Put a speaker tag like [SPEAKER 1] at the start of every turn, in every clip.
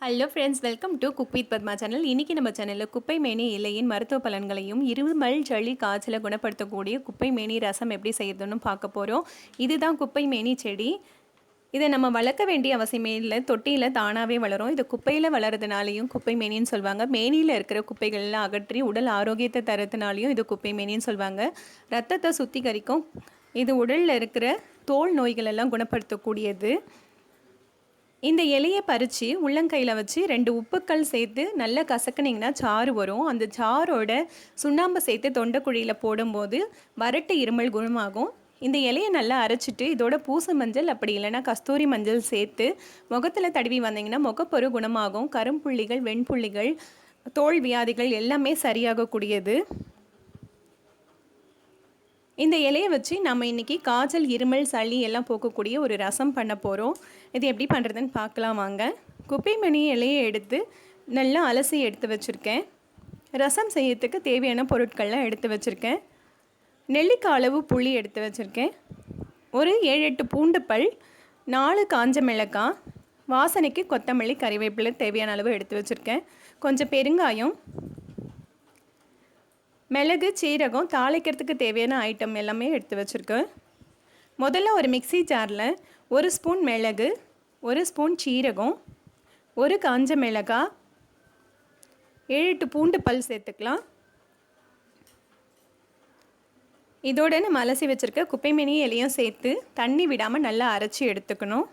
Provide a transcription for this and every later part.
[SPEAKER 1] Hello friends, welcome to cook with Padma channel. இன்றைக்கி நம்ம சேனலில் குப்பைமேனி இலையின் மருத்துவ பலன்களையும் இருமல் சளி காய்ச்சலை குணப்படுத்தக்கூடிய குப்பைமேனி ரசம் எப்படி செய்யறதுன்னு பார்க்க போகிறோம். இதுதான் குப்பைமேனி செடி. இதை நம்ம வளர்க்க வேண்டிய அவசியமே இல்லை, தொட்டியில் தானாகவே வளரும். இது குப்பையில் வளர்கிறதுனாலையும் குப்பைமேனின்னு சொல்லுவாங்க. மேனியில் இருக்கிற குப்பைகள்லாம் அகற்றி உடல் ஆரோக்கியத்தை தரதுனாலையும் இது குப்பைமேனின்னு சொல்லுவாங்க. ரத்தத்தை சுத்திகரிக்கும். இது உடலில் இருக்கிற தோல் நோய்களெல்லாம் குணப்படுத்தக்கூடியது. இந்த இலையை பறித்து உள்ளங்கையில் வச்சு 2 உப்புக்கள் சேர்த்து நல்லா கசக்குனிங்கன்னா சாறு வரும். அந்த சாரோட சுண்ணாம்பு சேர்த்து தொண்டைக்குழியில் போடும்போது வறட்டு இருமல் குணமாகும். இந்த இலையை நல்லா அரைச்சிட்டு இதோட பூசு மஞ்சள் அப்படி இல்லைன்னா கஸ்தூரி மஞ்சள் சேர்த்து முகத்தில் தடவி வந்தீங்கன்னா முகப்பொரு குணமாகும். கரும்புள்ளிகள், வெண்புள்ளிகள், தோல் வியாதிகள் எல்லாமே சரியாகக்கூடியது. இந்த இலையை வச்சு நம்ம இன்றைக்கி காய்ச்சல், இருமல், சளி எல்லாம் போக்கக்கூடிய ஒரு ரசம் பண்ண போகிறோம். இது எப்படி பண்ணுறதுன்னு பார்க்கலாம் வாங்க. குப்பைமேனி இலையை எடுத்து நல்லா அலசி எடுத்து வச்சுருக்கேன். ரசம் செய்யறதுக்கு தேவையான பொருட்கள்லாம் எடுத்து வச்சுருக்கேன். நெல்லிக்காய் அளவு புளி எடுத்து வச்சுருக்கேன். ஒரு 7-8 பூண்டு பல், 4 காஞ்ச மிளகாய், வாசனைக்கு கொத்தமல்லி, கறிவேப்பிலை தேவையான அளவு எடுத்து வச்சுருக்கேன். கொஞ்சம் பெருங்காயம், மிளகு, சீரகம், தாளிக்கிறதுக்கு தேவையான ஐட்டம் எல்லாமே எடுத்து வச்சுருக்கேன். முதல்ல ஒரு மிக்ஸி ஜாரில் 1 ஸ்பூன் மிளகு, 1 ஸ்பூன் சீரகம், 1 காஞ்ச மிளகாய், 7-8 பூண்டு பல் சேர்த்துக்கலாம். இதோட நம்ம அலசி வச்சுருக்க குப்பைமேனி இலையும் சேர்த்து தண்ணி விடாமல் நல்லா அரைச்சி எடுத்துக்கணும்.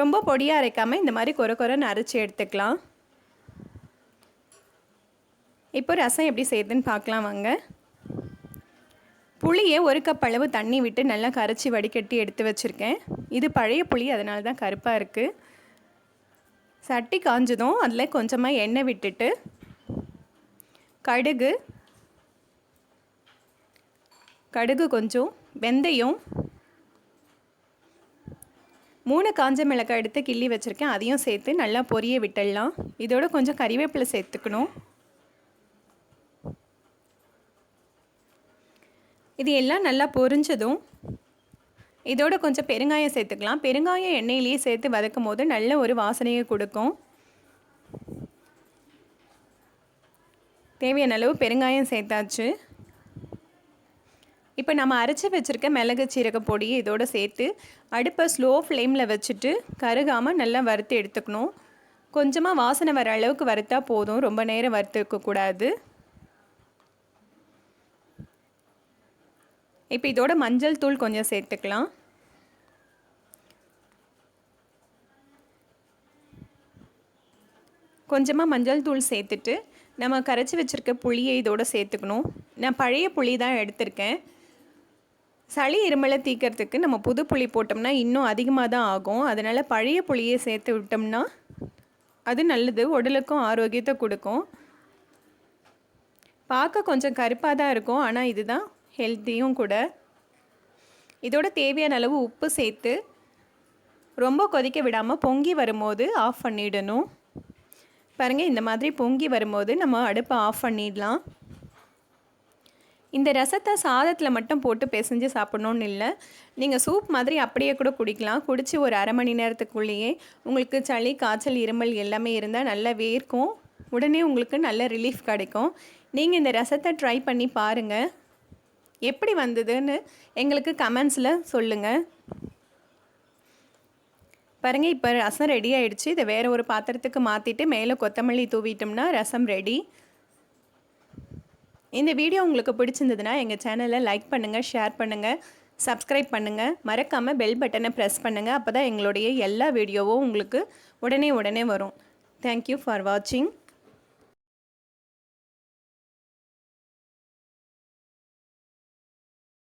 [SPEAKER 1] ரொம்ப பொடியாக அரைக்காமல் இந்த மாதிரி கொரன்னு அரைச்சி எடுத்துக்கலாம். இப்போ ரசம் எப்படி செய்யுதுன்னு பார்க்கலாம் வாங்க. புளியை 1 கப் அளவு தண்ணி விட்டு நல்லா கரைச்சி வடிகட்டி எடுத்து வச்சுருக்கேன். இது பழைய புளி, அதனால தான் கருப்பாக இருக்குது. சட்டி காஞ்சதும் அதில் கொஞ்சமாக எண்ணெய் விட்டுட்டு கடுகு கொஞ்சம், வெந்தயம், 3 காஞ்ச மிளகாய் எடுத்து கிள்ளி வச்சுருக்கேன், அதையும் சேர்த்து நல்லா பொரிய விட்டுடலாம். இதோட கொஞ்சம் கறிவேப்பிலை சேர்த்துக்கணும். இது எல்லாம் நல்லா பொரிஞ்சதும் இதோட கொஞ்சம் பெருங்காயம் சேர்த்துக்கலாம். பெருங்காயம் எண்ணெயிலேயே சேர்த்து வதக்கும் போது நல்ல ஒரு வாசனையை கொடுக்கும். தேவையான அளவு பெருங்காயம் சேர்த்தாச்சு. இப்போ நம்ம அரைச்சி வச்சுருக்க மிளகு சீரக பொடியை இதோடு சேர்த்து அடுப்பை ஸ்லோ ஃப்ளேமில் வச்சுட்டு கருகாமல் நல்லா வறுத்து எடுத்துக்கணும். கொஞ்சமாக வாசனை வர அளவுக்கு வறுத்தா போதும், ரொம்ப நேரம் வறுத்து இருக்கக்கூடாது. இப்போ இதோட மஞ்சள் தூள் கொஞ்சம் சேர்த்துக்கலாம். கொஞ்சமாக மஞ்சள் தூள் சேர்த்துட்டு நம்ம கரைச்சி வச்சுருக்க புளியை இதோடு சேர்த்துக்கணும். நான் பழைய புளி தான் எடுத்திருக்கேன். சளி இருமலை தீக்கிறதுக்கு நம்ம புது புளி போட்டோம்னா இன்னும் அதிகமாக தான் ஆகும். அதனால் பழைய புளியை சேர்த்து விட்டோம்னா அது நல்லது, உடலுக்கும் ஆரோக்கியத்தை கொடுக்கும். பார்க்க கொஞ்சம் கருப்பாக தான் இருக்கும், ஆனால் இதுதான் ஹெல்த்தியும் கூட. இதோட தேவையான அளவு உப்பு சேர்த்து ரொம்ப கொதிக்க விடாமல் பொங்கி வரும்போது ஆஃப் பண்ணிடணும். பாருங்கள், இந்த மாதிரி பொங்கி வரும்போது நம்ம அடுப்பை ஆஃப் பண்ணிடலாம். இந்த ரசத்தை சாதத்தில் மட்டும் போட்டு பிசைஞ்சு சாப்பிட்ணுன்னு இல்லை, நீங்கள் சூப் மாதிரி அப்படியே கூட குடிக்கலாம். குடித்து ஒரு அரை மணி நேரத்துக்குள்ளேயே உங்களுக்கு சளி, காய்ச்சல், இருமல் எல்லாமே இருந்தால் நல்லா வேர்க்கும். உடனே உங்களுக்கு நல்ல ரிலீஃப் கிடைக்கும். நீங்கள் இந்த ரசத்தை ட்ரை பண்ணி பாருங்கள். எப்படி வந்ததுன்னு எங்களுக்கு கமெண்ட்ஸில் சொல்லுங்கள். பாருங்கள், இப்போ ரசம் ரெடி ஆகிடுச்சு. இதை வேறு ஒரு பாத்திரத்துக்கு மாற்றிட்டு மேலே கொத்தமல்லி தூவிட்டோம்னா ரசம் ரெடி. இந்த வீடியோ உங்களுக்கு பிடிச்சிருந்ததுன்னா எங்கள் சேனலை லைக் பண்ணுங்கள், ஷேர் பண்ணுங்கள், சப்ஸ்கிரைப் பண்ணுங்கள். மறக்காமல் பெல் பட்டனை ப்ரெஸ் பண்ணுங்கள். அப்போ தான் எங்களுடைய எல்லா வீடியோவும் உங்களுக்கு உடனே வரும். தேங்க்யூ ஃபார் வாட்சிங்.